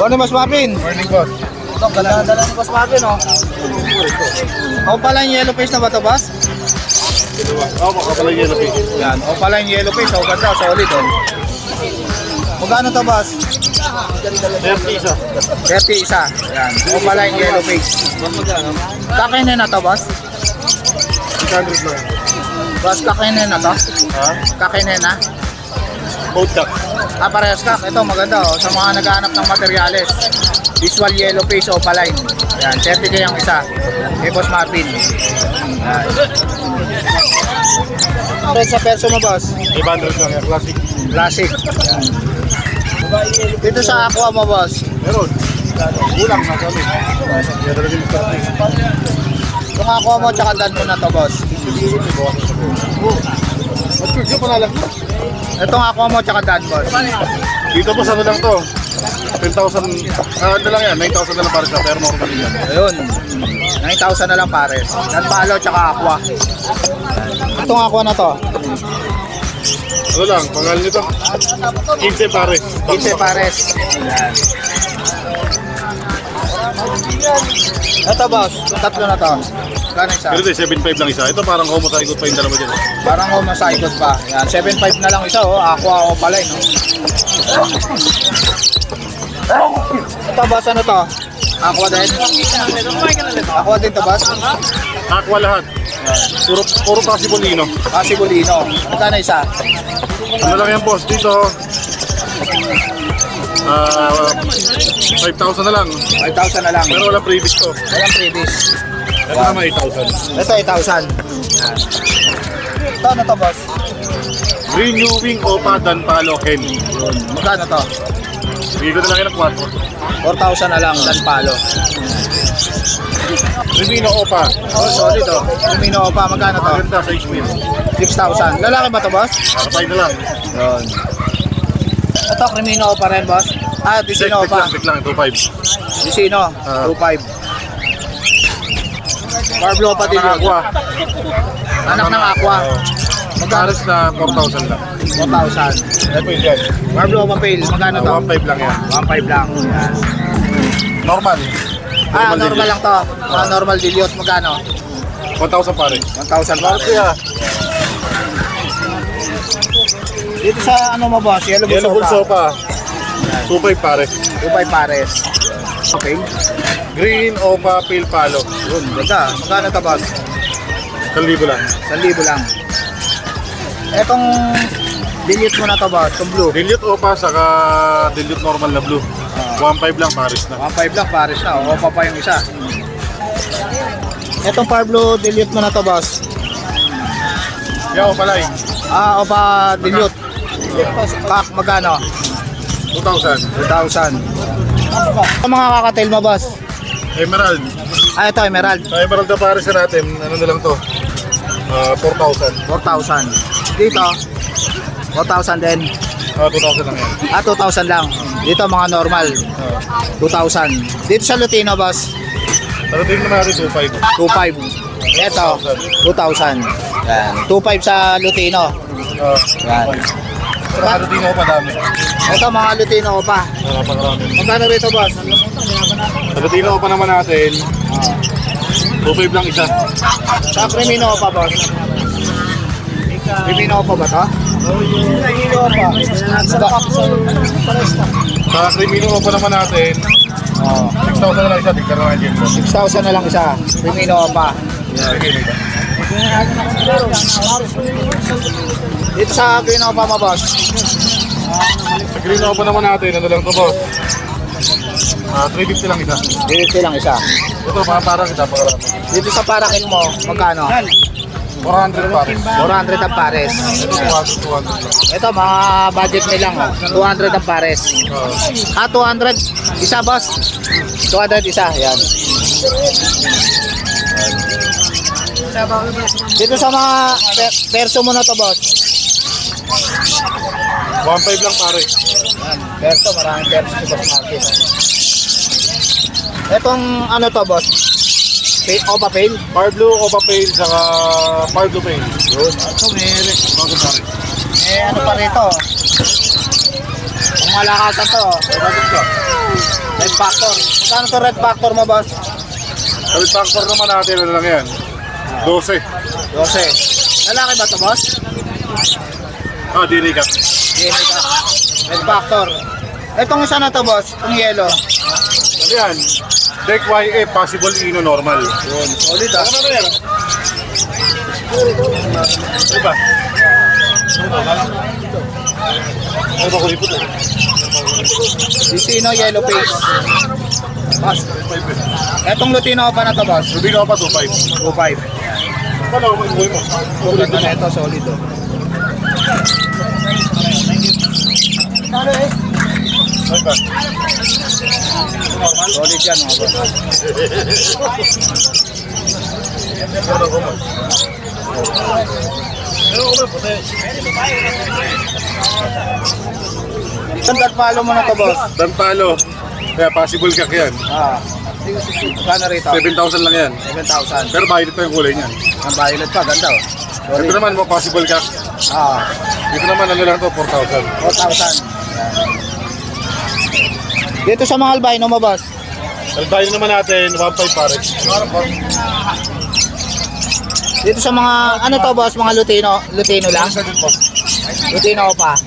Ano Boss Marvin? Morning, boss. Ito, ganda-ganda ni Boss Marvin, oh. O pala yung yellow face na ba ito, boss? Oo, baka pala yellow face. Yan, o pala yung yellow face, oh, ganda, solid, oh. Magkano to, boss? 30 isa. 30 isa. Yan, o pala yung yellow face. Kakainin na to, boss? 600 lang. Boss, kakainin na to? Ha? Kakainin na? Boat cup. Parehas kak. Ito maganda, oh. Sa mga naghahanap ng materyales. Visual yellow face o opaline. Yan, 30k ang isa. Kay Boss Marvin. Yan. Sa perso mo, boss? 500 lang yan. Classic. Classic. Yan. Dito sa aqua mo, boss? Meron. Kulang na kami. Kaya talaga yung classic. Itong aqua mo, tsaka dan mo na to, boss. Mag-video pa na lang. Itong aqua mo, tsaka dan, boss. Dito po sa ano lang to. 10,000. Ano lang yan. 9,000 na lang para sa pero normal yan. Ayun. 9,000 na lang pares. Dan palo, tsaka aqua. Itong aqua na to. Ano lang, pangalan nito? 15 pare. 15 pares. Yan. Ito, boss. Tatlo na to. Gano'n isa? Pero ito 7.5 lang isa. Ito parang homozygote pa yung dalawa dyan. Parang homozygote pa. Yan, 7.5 na lang isa, oh. Aqua o palay, no? Ito, boss, ano to? Aqua din? Aqua din to, boss? Aqua lahat. Puro Pasibulino. Pasibulino. Magkano isa? Ano lang yan, boss? Dito 5,000 na lang. 5,000 na lang. Pero wala previous to. Walang previous. Ito naman 8,000. Ito, 8,000. Yan. Ito, ano to, boss? Renewing Opa Dan Palo Hen. Yun. Magkano to? Bigay ko na lang yan ng 4,000 na lang, dan palo. 4. Remino Opa. Oh, solid, oh. Lumino pa, magkano to? Maganda sa H-Mill. 6,000. Lalaki ba to, boss? Kapay na lang. Yun. Ito, Crimino pa rin, boss? Ah, Disino pa. Check lang, 2.5. Disino, 2.5. Barblo pa din yun. Aqua. Anak ng aqua. Magkaras na 4,000 lang. 4,000. Ito yun yan. Barblo pa fail, magkano to? 1.5 lang yan. 1.5 lang. Yan. Normal. Normal lang to. Normal dilute, magkano? 1,000 pare. 1,000 pa. Kaya, Dito sa ano mo, boss? Yellow Yellow Bull Sopa. Sopa. 2.5 pare. 2.5 pares. Okay. Green Opa Pale Palo. Yun, ganda. Magkano to, boss? 1,000 lang. 1,000 lang. Etong dilute mo na to, boss, itong blue. Dilute Opa saka dilute normal na blue. 1.5 lang pares na. 1.5 lang, pares na. O, pa yung isa. Etong Parblo dilute mo na to, boss. Yaw palay. Opa dilute. Kak, magkano? 2,000. 2,000. Ito mga kakatail mo, boss. Emerald. Ito, Emerald. Sa Emerald na pares na natin, ano na lang to? 4,000. 4,000. Dito, 4,000 din. 2,000 lang yan. 2,000 lang. Dito, mga normal. 2,000. Dito sa Lutino, boss. Pero tingnan natin 2.5. 2,500. Ito, 2,000. Yan. 2,500 sa Lutino. Yan. Pero ano din ako padami. Ito, mga Lutino ko pa. Napakarami. Magkano rito, boss? Sa tingnan ko pa naman natin, 2.5 lang isa. Sa Crimino ko pa, boss. Crimino ko pa ba ito? Crimino ko pa. Sa Crimino ko pa naman natin, 6,000 na lang isa. Tignan naman dyan. 6,000 na lang isa. Crimino ko pa. Dito sa Green ko pa, ma, boss. Sa Green ko pa naman natin, ano lang to, boss? 350 lang isa. Dito lang isa. Ito, parang kita pakarami. Dito sa Parakin mo, magkano? 400 pares. 400 ang pares. Ito, 200 lang. Ito, mga budget may lang. 200 ang pares. 200. Isa, boss. 200 isa. Yan. Dito sa mga perso mo na to, boss. 1.5 lang pare. Yan. Perso, maraming perso sa boss market. Itong ano to, boss? Opa Pale? Parblo, Opa Pale, saka Parblo Pale. Yun. Ito, may Bago pare. ano pa rito? Kung malakasan to. Bago ka. Red Factor. Magkano to Red Factor mo, boss? Red Factor naman natin, ano lang yan? 12. 12. Lalaki ba to, boss? Ah, dili ka. DNA ka. Red Factor. Itong isa na to, boss. Itong yellow. Ano yan? Deck YA, possible ino normal. Yun. Solid, ah. Ano yan? Ano ba? Ano ba kulipot eh? Lutino yellow face. Boss. Etong Lutino pa na to, boss. Hindi ka pa 2.5. 2.5. Paano ako yung buhay mo? Ganda na ito, solid, oh. Ano ba? Solid yan, mga boss. Standard follow mo na to, boss. Danpalo. Kaya possible kak yan. Ah. Magkano rito? 7,000 lang yan. 7,000. Pero violet pa yung kulay niyan. Ang violet pa, ganda, oh. Solid. Ito naman mo possible kak. Ah. Dito naman ano lang to 4,000. 4,000. Dito sa mga albino mo, boss. Albino naman natin 1.5 pare. Dito sa mga, ano to, boss? Mga Lutino lang? Isa din po. Lutino pa.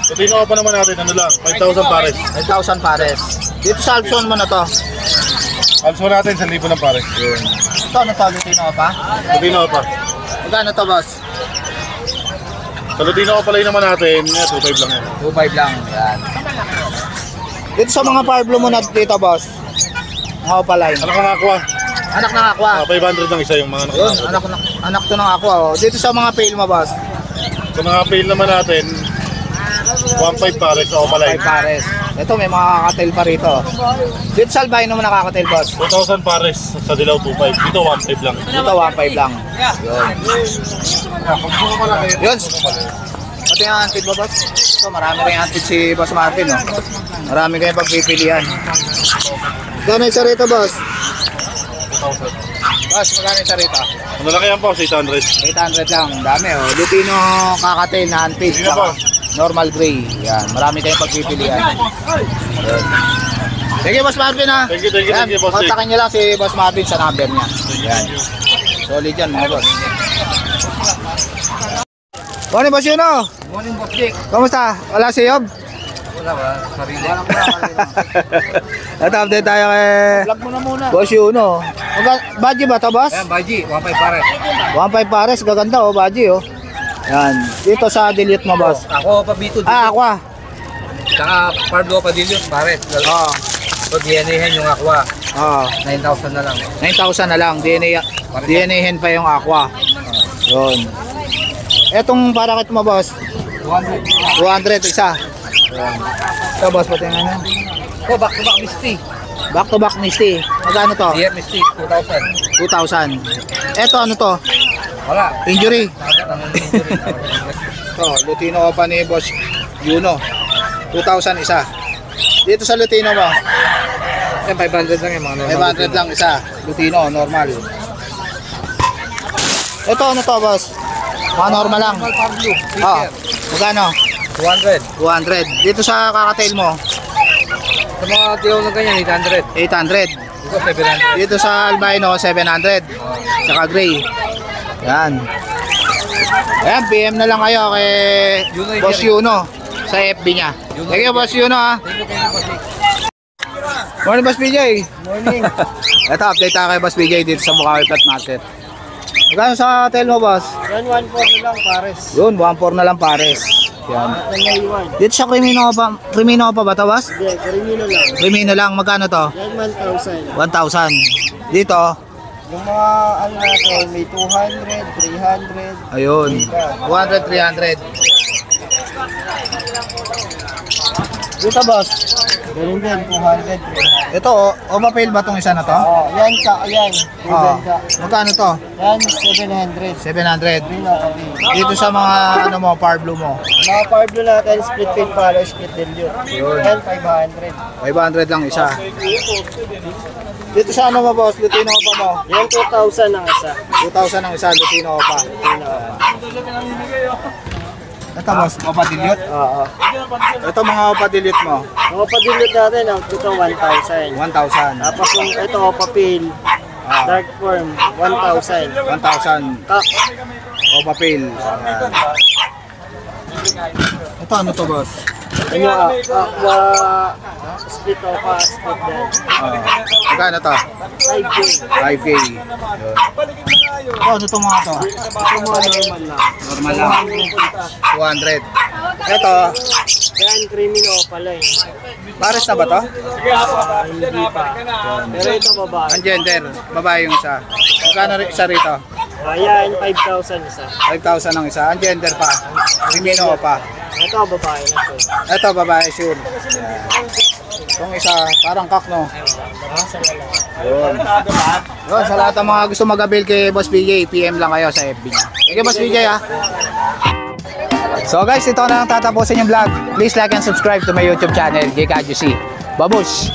Lutino pa naman natin ano lang 5,000 pare. 5,000 pares. Dito sa Alpson mo na to. Also natin 1,000 ng pare. Ito, ano to? Lutino pa? Lutino pa. Magkano to, boss? Sa Lutino pa naman natin 2.5 lang yan. 2.5 lang. Yan. Dito sa mga Parblo mo na dito, boss. Mga opaline. Ano ka nakakuha? Anak ng aqua. 500 lang isa yung mga Yun, nakakuha. anak to ng aqua, oh. Dito sa mga pale mo, boss. Sa mga pail naman natin 1.5 pare sa 5 Opaline. pares. Ito, may mga kakatail pa rito. Dito sa albino mo nakakatail, boss. 2,000 pares sa Dilaw 2.5. Dito 1.5 lang. Dito, 1.5 lang. Yun. Yun. Pati ang antid mo, boss. Ito, marami rin antid si Boss Martin, oh. Marami kayong pagpipilian. Gano'n isa rito, boss? 2,000. Boss, magkano isa rito? Ano lang yan po? 800. 800 lang. Dami, oh. Lutino kakatail na antid. Sino ba? Normal gray. Yan. Marami kayong pagpipilian. Yun. Sige, Boss Marvin, ha. Thank you, boss. Dick. Kontakin nyo lang si Boss Marvin sa number niya. Yan. Solid yan, mga boss. Morning, Boss Yuno. Morning, Boss Dick. Kamusta? Wala si Yob? Wala ba? Sarili. Ito, update tayo kay Vlog mo na muna. Boss Yuno. Baji ba ito, boss? Ayan, Baji. 1.5 pare. 1.5 pares. Gaganda, oh, Baji, oh. Yan. Dito sa delete mo, boss. Ako pa B2 dito. Ah, aqua. Tsaka Pablo Padillo, pare. Oo. So, DNA hen yung aqua. Oo. 9,000 na lang. 9,000 na lang. DNA hen pa yung aqua. Yun. Etong parakit mo, boss. 200. 200 isa. Yan. Ito, boss, pati nga na. Oh, back to back Misty. Back to back Misty. Magkano to? DF Misty, 2,000. 2,000. Eto, ano to? Wala. Injury. Dapat ang injury. Ito, Lutino pa ni Boss Yuno. 2,000 isa. Dito sa Lutino mo, Ayan, 500 lang yung mga normal. 500 lang isa. Lutino, normal. Ito, ano to, boss? Mga normal lang. Normal Pablo. Oo. Magkano? 200. 200. Dito sa kakatail mo, Sa mga tiyaw na ganyan, 800. 800. Dito, 700. Dito sa albino, 700. Tsaka gray. Yan. Ayan, PM na lang kayo kay Yuno, Boss Yuno sa FB niya. Thank you, Boss Yuno, ha. Thank you, Boss Dick. Morning, Boss BJ. Morning. Ito, update tayo kay Boss BJ dito sa Bukawi Pet Market. Magkano sa tail mo, boss? Yan, 1.4 na lang, pares. Yun, 1.4 na lang pares. Yan. Dito sa Crimino pa ba ito, boss? Hindi, Crimino lang. Crimino lang, magkano to? Yan, 1,000. 1,000. Dito, Yung mga ano natin, may 200, 300. ayun. 200, 300. Dito, boss. Ganun din, 200, 300. Ito, overpail ba itong isa na to? Oh, yan ka, yan. Oo. Ganda. Magkano to? Yan, 700. 700. Green ako, green. Dito sa mga, ano mo, par blue mo. Mga Pablo natin, split pin palo, split dilute. Yun. Yan, 500. 500 lang isa. Dito sa ano mo, boss? Lutino pa mo? Yan, 2,000 ang isa. 2,000 ang isa, Lutino pa. Ito boss, Opa Dilute. Oo. Ito mga Opa Dilute mo. Mga padilot natin, ito 1,000. 1,000. Tapos yung ito, papel, dark form, 1,000. 1,000. Kak, Opa Pale. Ayan. Ito ano to boss? ano, aqua, split opa, split yan. Magkano to? 5K. 5K. Yun. Ito ano to mga to? Ito mga normal lang. Normal lang. 200. Ito, Yan, creamy na opala eh. pares na ba to? Hindi pa. Pero ito babae. Ang gender, babae yung isa. Magkano rin isa rito? Ayan, 5,000 isa. 5,000 ang isa. Ang gender pa. Rimino pa. Ito, babae na to. Ito babae sure. Ayan. Itong isa, parang kak no. Yun. Yun, sa lahat ng mga gusto mag-avail kay Boss BJ, PM lang kayo sa FB niya. Sige Boss BJ ha. So guys, ito na ang tatapusin yung vlog. Please like and subscribe to my YouTube channel, JKJC. Babush!